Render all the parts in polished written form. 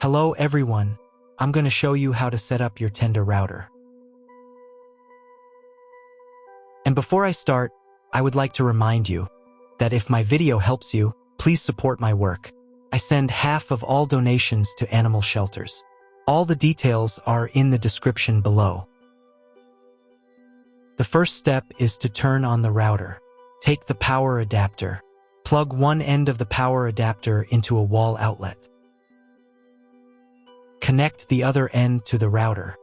Hello everyone, I'm going to show you how to set up your Tenda router. And before I start, I would like to remind you that if my video helps you, please support my work. I send half of all donations to animal shelters. All the details are in the description below. The first step is to turn on the router. Take the power adapter. Plug one end of the power adapter into a wall outlet. Connect the other end to the router.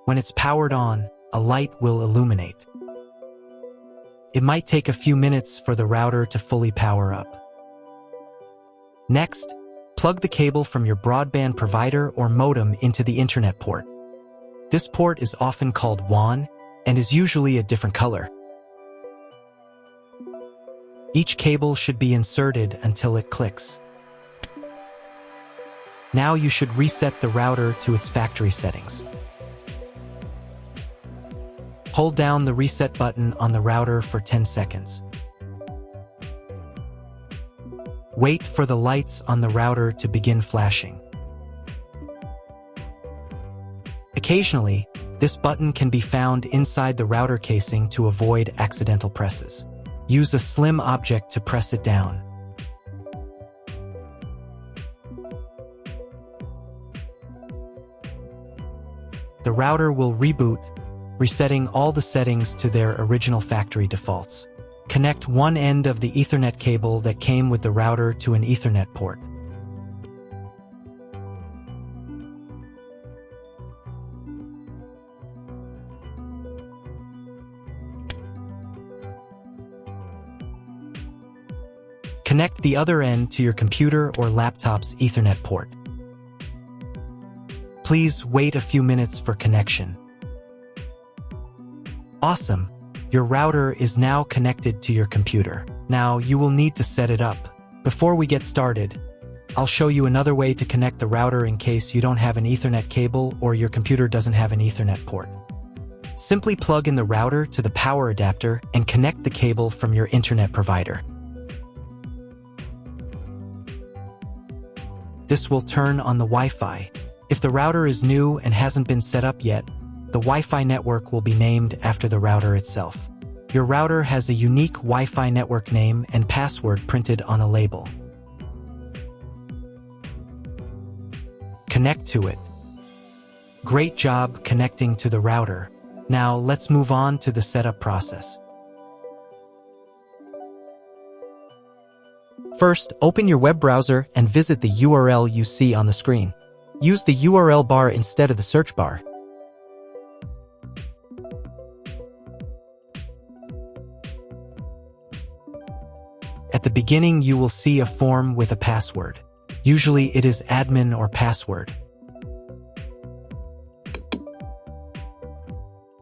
When it's powered on, a light will illuminate. It might take a few minutes for the router to fully power up. Next, plug the cable from your broadband provider or modem into the internet port. This port is often called WAN and is usually a different color. Each cable should be inserted until it clicks. Now you should reset the router to its factory settings. Hold down the reset button on the router for 10 seconds. Wait for the lights on the router to begin flashing. Occasionally, this button can be found inside the router casing to avoid accidental presses. Use a slim object to press it down. The router will reboot, resetting all the settings to their original factory defaults. Connect one end of the Ethernet cable that came with the router to an Ethernet port. Connect the other end to your computer or laptop's Ethernet port. Please wait a few minutes for connection. Awesome! Your router is now connected to your computer. Now you will need to set it up. Before we get started, I'll show you another way to connect the router in case you don't have an Ethernet cable or your computer doesn't have an Ethernet port. Simply plug in the router to the power adapter and connect the cable from your internet provider. This will turn on the Wi-Fi. If the router is new and hasn't been set up yet, the Wi-Fi network will be named after the router itself. Your router has a unique Wi-Fi network name and password printed on a label. Connect to it. Great job connecting to the router. Now let's move on to the setup process. First, open your web browser and visit the URL you see on the screen. Use the URL bar instead of the search bar. At the beginning, you will see a form with a password. Usually it is admin or password.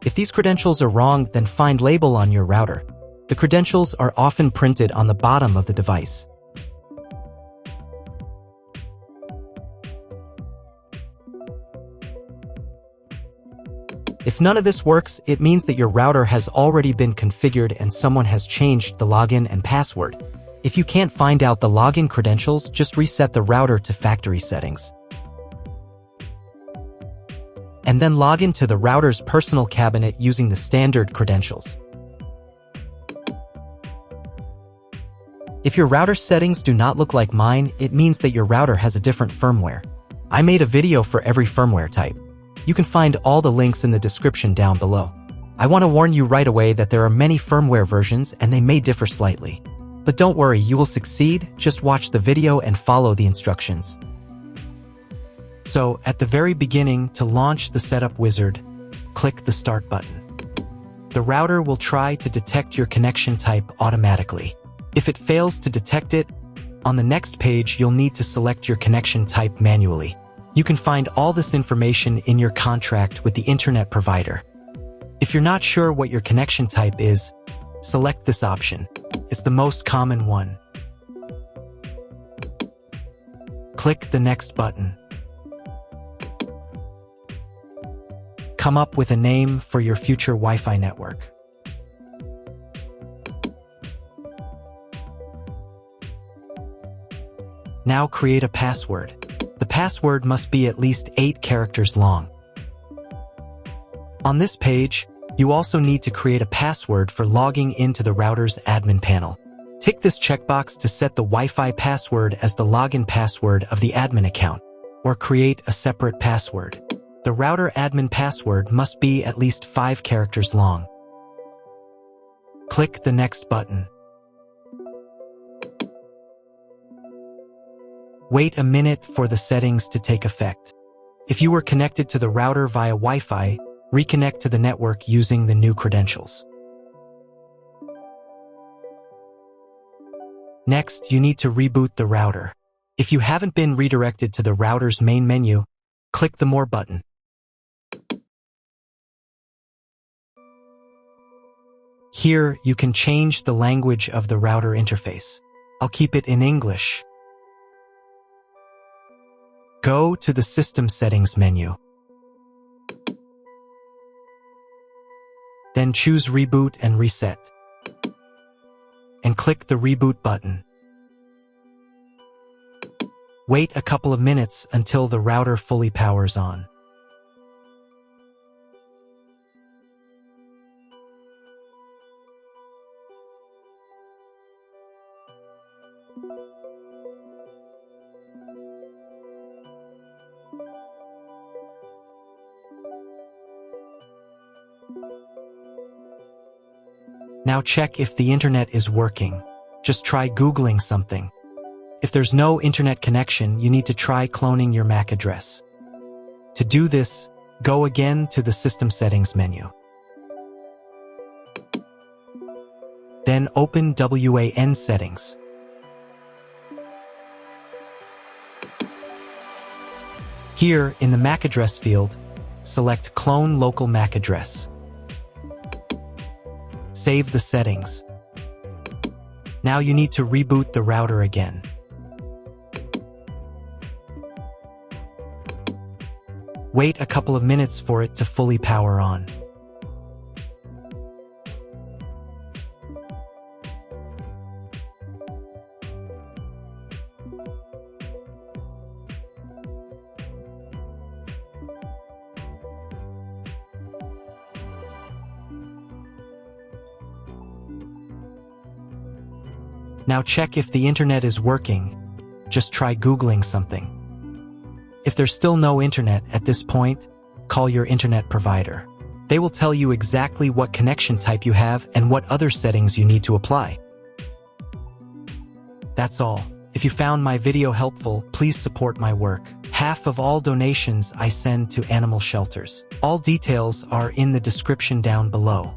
If these credentials are wrong, then find label on your router. The credentials are often printed on the bottom of the device. If none of this works, it means that your router has already been configured and someone has changed the login and password. If you can't find out the login credentials, just reset the router to factory settings. And then log into the router's personal cabinet using the standard credentials. If your router settings do not look like mine, it means that your router has a different firmware. I made a video for every firmware type. You can find all the links in the description down below. I want to warn you right away that there are many firmware versions and they may differ slightly. But don't worry, you will succeed. Just watch the video and follow the instructions. So, at the very beginning, to launch the setup wizard, click the Start button. The router will try to detect your connection type automatically. If it fails to detect it, on the next page you'll need to select your connection type manually. You can find all this information in your contract with the internet provider. If you're not sure what your connection type is, select this option. It's the most common one. Click the Next button. Come up with a name for your future Wi-Fi network. Now create a password. The password must be at least 8 characters long. On this page, you also need to create a password for logging into the router's admin panel. Tick this checkbox to set the Wi-Fi password as the login password of the admin account, or create a separate password. The router admin password must be at least 5 characters long. Click the Next button. Wait a minute for the settings to take effect. If you were connected to the router via Wi-Fi, reconnect to the network using the new credentials. Next, you need to reboot the router. If you haven't been redirected to the router's main menu, click the More button. Here, you can change the language of the router interface. I'll keep it in English. Go to the System Settings menu. Then choose Reboot and Reset. And click the Reboot button. Wait a couple of minutes until the router fully powers on. Now check if the internet is working. Just try Googling something. If there's no internet connection, you need to try cloning your MAC address. To do this, go again to the System Settings menu. Then open WAN Settings. Here, in the MAC address field, select Clone Local MAC Address. Save the settings. Now you need to reboot the router again. Wait a couple of minutes for it to fully power on. Now check if the internet is working. Just try Googling something. If there's still no internet at this point, call your internet provider. They will tell you exactly what connection type you have and what other settings you need to apply. That's all. If you found my video helpful, please support my work. Half of all donations I send to animal shelters. All details are in the description down below.